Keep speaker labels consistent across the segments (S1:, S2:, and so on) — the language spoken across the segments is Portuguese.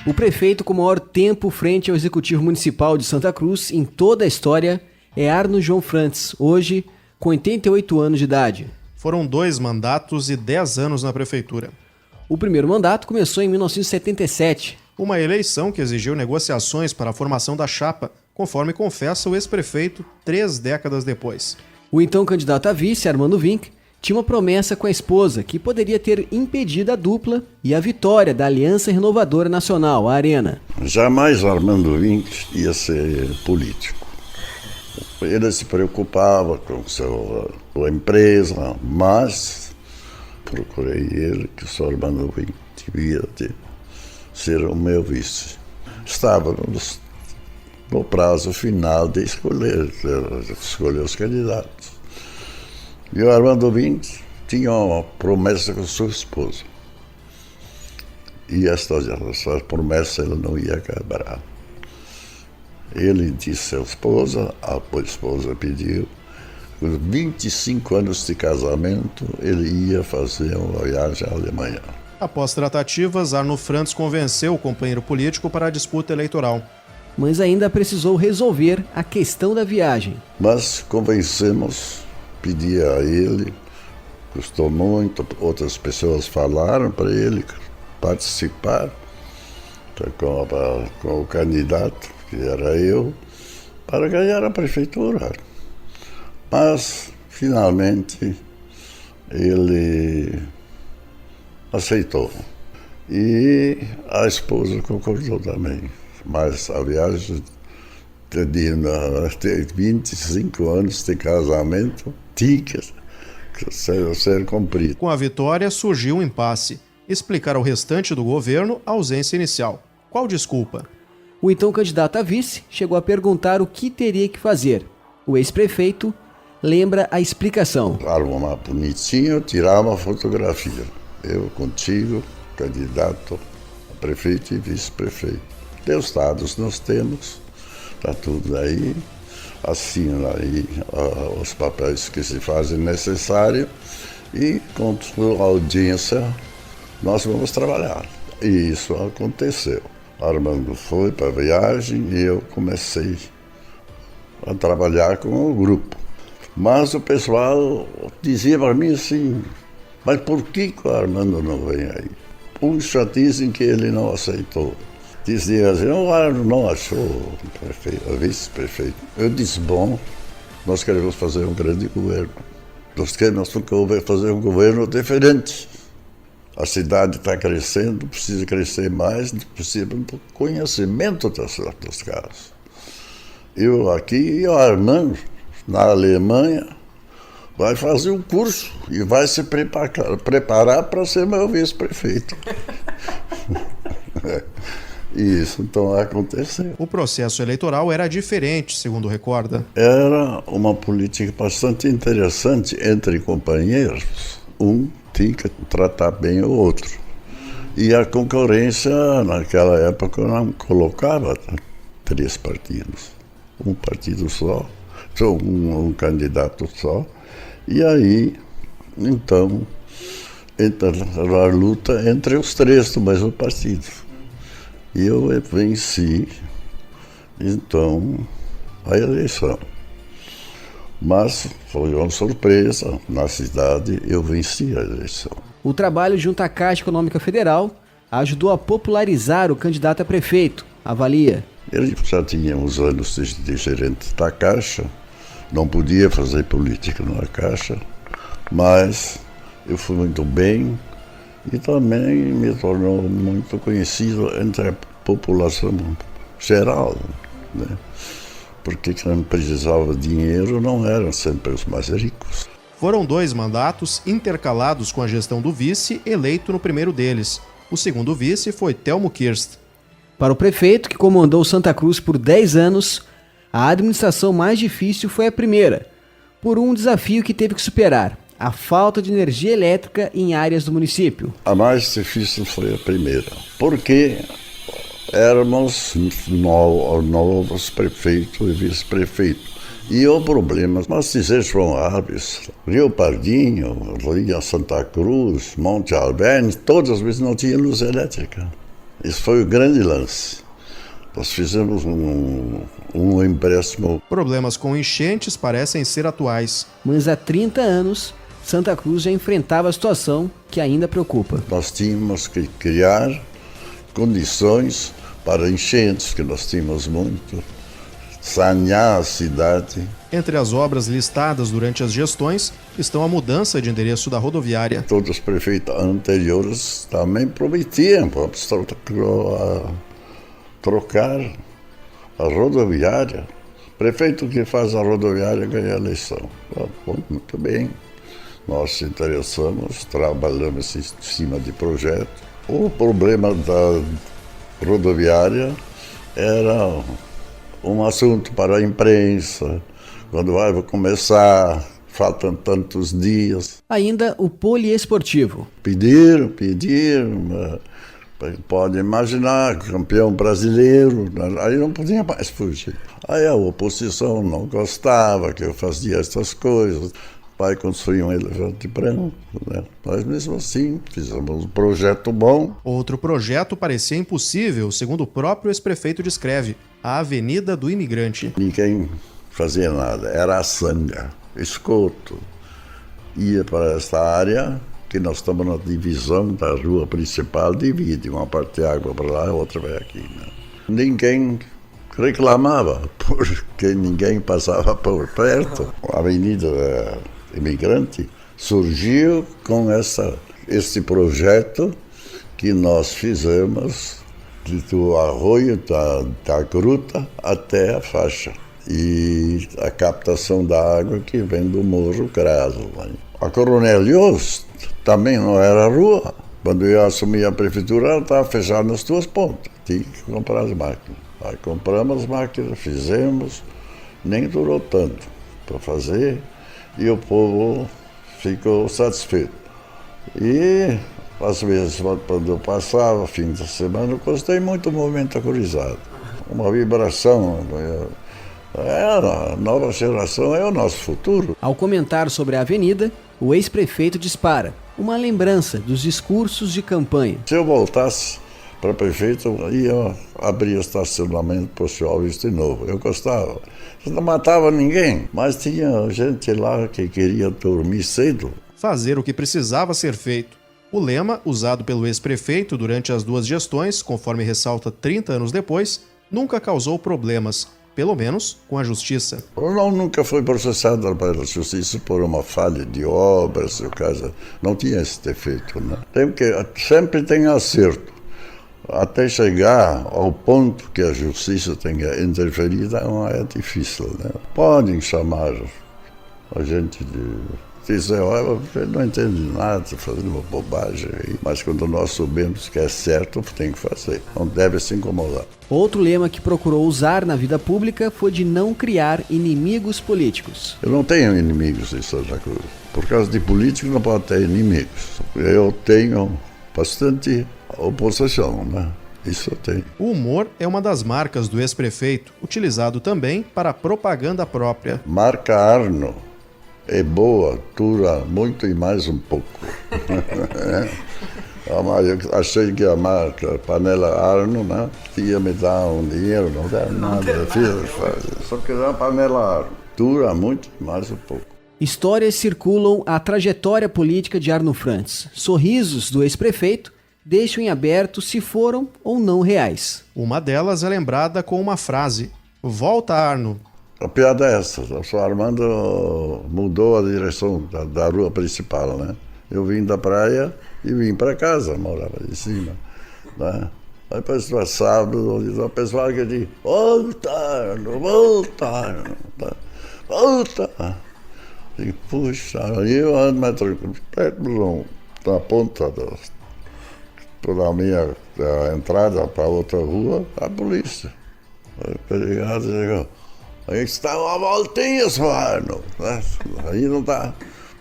S1: O prefeito com maior tempo frente ao Executivo Municipal de Santa Cruz em toda a história é Arno João Frantz, hoje com 88 anos de idade.
S2: Foram 2 mandatos e 10 anos na prefeitura.
S1: O primeiro mandato começou em 1977.
S2: Uma eleição que exigiu negociações para a formação da chapa, conforme confessa o ex-prefeito 3 décadas depois.
S1: O então candidato a vice, Armando Wink, tinha uma promessa com a esposa que poderia ter impedido a dupla e a vitória da Aliança Renovadora Nacional, a Arena.
S3: Jamais Armando Wink ia ser político. Ele se preocupava com sua empresa, mas procurei ele que o senhor Armando Wink devia ser o meu vice. Estava no prazo final de escolher os candidatos. E o Armando Wink tinha uma promessa com sua esposa. E essa promessa ele não ia quebrar. Ele disse à esposa, a esposa pediu, com 25 anos de casamento, ele ia fazer uma viagem à Alemanha.
S2: Após tratativas, Arno Frantz convenceu o companheiro político para a disputa eleitoral.
S1: Mas ainda precisou resolver a questão da viagem.
S3: Mas convencemos, pedi a ele, custou muito, outras pessoas falaram para ele participar com o candidato, que era eu, para ganhar a prefeitura. Mas, finalmente, ele aceitou. E a esposa concordou também. Mas a viagem de 25 anos de casamento tinha que ser cumprida.
S2: Com a vitória, surgiu um impasse. Explicar ao restante do governo a ausência inicial. Qual desculpa?
S1: O então candidato a vice chegou a perguntar o que teria que fazer. O ex-prefeito lembra a explicação.
S3: Arrumar bonitinho, tirar uma fotografia. Eu contigo, candidato a prefeito e vice-prefeito. Os dados nós temos, está tudo aí, assina aí os papéis que se fazem necessários e com a audiência nós vamos trabalhar. E isso aconteceu. Armando foi para a viagem e eu comecei a trabalhar com o grupo. Mas o pessoal dizia para mim assim, mas por que o Armando não vem aí? Uns já dizem que ele não aceitou. Dizia assim, o Arno não achou vice-prefeito. Eu disse, bom, nós queremos fazer um grande governo. Nós queremos fazer um governo diferente. A cidade está crescendo, precisa crescer mais, precisa do conhecimento dos caras. Eu aqui e o Armando, na Alemanha, vai fazer um curso e vai se preparar para ser meu vice-prefeito. Isso então aconteceu.
S2: O processo eleitoral era diferente, segundo recorda.
S3: Era uma política bastante interessante entre companheiros. Um tinha que tratar bem o outro. E a concorrência, naquela época, não colocava 3 partidos. Um partido só, um candidato só. E aí, então, entra a luta entre os 3 do mesmo partido. E eu venci, então, a eleição. Mas foi uma surpresa, na cidade eu venci a eleição.
S1: O trabalho junto à Caixa Econômica Federal ajudou a popularizar o candidato a prefeito, avalia.
S3: Ele já tinha uns anos de gerente da Caixa, não podia fazer política na Caixa, mas eu fui muito bem. E também me tornou muito conhecido entre a população geral, né? Porque quem precisava de dinheiro não eram sempre os mais ricos.
S2: Foram 2 mandatos intercalados com a gestão do vice, eleito no primeiro deles. O segundo vice foi Telmo Kirst.
S1: Para o prefeito, que comandou Santa Cruz por 10 anos, a administração mais difícil foi a primeira, por um desafio que teve que superar: a falta de energia elétrica em áreas do município.
S3: A mais difícil foi a primeira, porque éramos novos prefeitos e vice-prefeitos. E o problema, mas dizer João Alves, Rio Pardinho, Rio Santa Cruz, Monte Alverne, todas as vezes não tinha luz elétrica. Isso foi o grande lance. Nós fizemos um empréstimo.
S2: Problemas com enchentes parecem ser atuais.
S1: Mas há 30 anos, Santa Cruz já enfrentava a situação que ainda preocupa.
S3: Nós tínhamos que criar condições para enchentes, que nós tínhamos muito, sanear a cidade.
S2: Entre as obras listadas durante as gestões estão a mudança de endereço da rodoviária.
S3: Todos os prefeitos anteriores também prometiam trocar a rodoviária. Prefeito que faz a rodoviária ganha a eleição. Muito bem. Nós se interessamos, trabalhamos em cima de projeto. O problema da rodoviária era um assunto para a imprensa. Quando vai começar, faltam tantos dias.
S1: Ainda o poliesportivo.
S3: Pediram, pode imaginar, campeão brasileiro, aí não podia mais fugir. Aí a oposição não gostava que eu fazia essas coisas. Vai construir um elefante branco, né? Nós mesmo assim fizemos um projeto bom.
S2: Outro projeto parecia impossível, segundo o próprio ex-prefeito descreve, a Avenida do Imigrante.
S3: Ninguém fazia nada, era a sanga, esgoto. Ia para esta área, que nós estamos na divisão da rua principal, divide uma parte de água para lá e outra vai aqui, né? Ninguém reclamava, porque ninguém passava por perto. A Avenida Imigrante surgiu com esse projeto que nós fizemos do arroio da gruta até a faixa e a captação da água que vem do Morro Craso. A Coronel Yost também não era rua. Quando eu assumi a prefeitura, ela estava fechada nas duas pontas. Tinha que comprar as máquinas. Aí compramos as máquinas, fizemos, nem durou tanto para fazer. E o povo ficou satisfeito. E, às vezes, quando eu passava, fim de semana, eu gostei muito do movimento cruzado. Uma vibração. A nova geração é o nosso futuro.
S1: Ao comentar sobre a avenida, o ex-prefeito dispara uma lembrança dos discursos de campanha.
S3: Se eu voltasse para prefeito, eu ia abrir estacionamento para os jovens de novo. Eu gostava. Não matava ninguém, mas tinha gente lá que queria dormir cedo.
S2: Fazer o que precisava ser feito. O lema, usado pelo ex-prefeito durante as duas gestões, conforme ressalta 30 anos depois, nunca causou problemas, pelo menos com a justiça.
S3: Eu nunca fui processado pela justiça por uma falha de obras, o caso não tinha esse defeito, né? Sempre tem acerto. Até chegar ao ponto que a justiça tenha interferido é difícil, né? Podem chamar a gente de... Dizer, olha, você não entende nada, está fazendo uma bobagem aí. Mas quando nós sabemos que é certo, tem que fazer. Não deve se incomodar.
S1: Outro lema que procurou usar na vida pública foi de não criar inimigos políticos.
S3: Eu não tenho inimigos em Santa Cruz. Por causa de político não pode ter inimigos. Eu tenho bastante oposição, né? Isso eu tenho.
S2: O humor é uma das marcas do ex-prefeito, utilizado também para propaganda própria.
S3: Marca Arno é boa, dura muito e mais um pouco. Eu achei que a marca Panela Arno, né, ia me dar um dinheiro, não deu nada. Só que a Panela Arno dura muito e mais um pouco.
S1: Histórias circulam a trajetória política de Arno Frantz. Sorrisos do ex-prefeito deixam em aberto se foram ou não reais.
S2: Uma delas é lembrada com uma frase: "Volta, Arno."
S3: A piada é essa, o senhor Armando mudou a direção da rua principal, né? Eu vim da praia e vim para casa, morava em cima, né? Aí depois do sábado, o pessoal que diz, volta, Arno, volta, Arno, volta. E puxa, aí eu ando na ponta da minha entrada para outra rua, a polícia. Aí o delegado chegou. Aí está uma voltinha, Arno. Aí não está.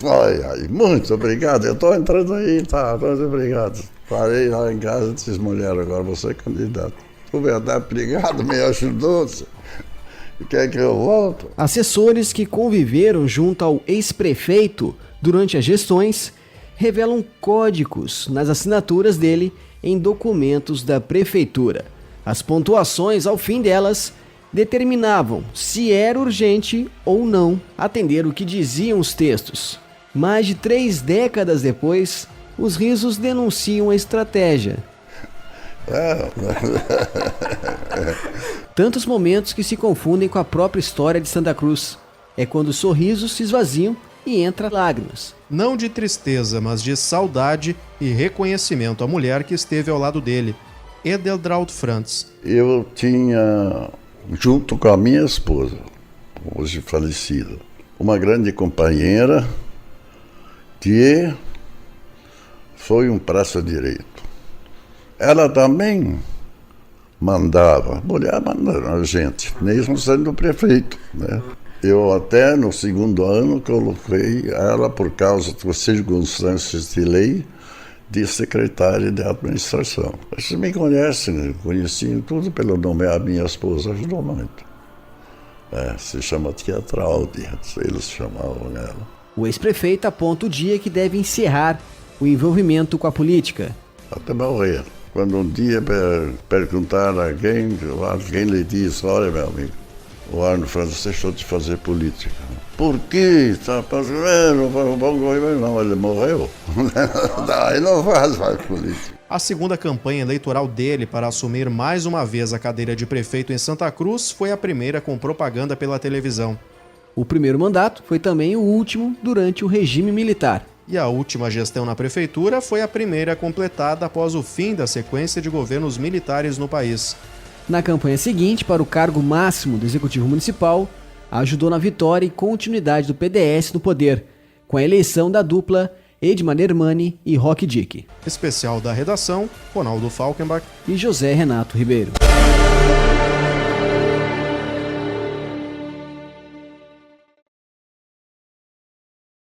S3: Ai, muito obrigado. Eu estou entrando aí, tá? Muito obrigado. Parei lá em casa e disse, mulher, agora você é candidato. Tu verdade, obrigado, me ajudou. Quer que eu volto?
S1: Assessores que conviveram junto ao ex-prefeito durante as gestões revelam códigos nas assinaturas dele em documentos da prefeitura. As pontuações, ao fim delas, determinavam se era urgente ou não atender o que diziam os textos. Mais de 3 décadas depois, os risos denunciam a estratégia. Tantos momentos que se confundem com a própria história de Santa Cruz. É quando os sorrisos se esvaziam e entra lágrimas.
S2: Não de tristeza, mas de saudade e reconhecimento à mulher que esteve ao lado dele, Edeltraud Frantz.
S3: Eu tinha, junto com a minha esposa, hoje falecida, uma grande companheira que foi um braço direito. Ela também mandava, mulher mandava a gente, mesmo sendo prefeito, né? Eu até no segundo ano coloquei ela, por causa das circunstâncias de lei, de secretária de administração. Vocês me conhecem, conheciam tudo pelo nome. A minha esposa ajudou muito. Se chama Tia Traude, eles chamavam ela.
S1: O ex-prefeito aponta o dia que deve encerrar o envolvimento com a política.
S3: Até morrer. Quando um dia perguntar a alguém lhe diz: olha, meu amigo, o Arno Frantz deixou de fazer política. Por quê? Não, ele morreu. Ele não faz mais política.
S2: A segunda campanha eleitoral dele para assumir mais uma vez a cadeira de prefeito em Santa Cruz foi a primeira com propaganda pela televisão.
S1: O primeiro mandato foi também o último durante o regime militar.
S2: E a última gestão na prefeitura foi a primeira completada após o fim da sequência de governos militares no país.
S1: Na campanha seguinte, para o cargo máximo do Executivo Municipal, ajudou na vitória e continuidade do PDS no poder, com a eleição da dupla Edmar Nermani e Roque Dick.
S2: Especial da redação, Ronaldo Falkenbach
S1: e José Renato Ribeiro.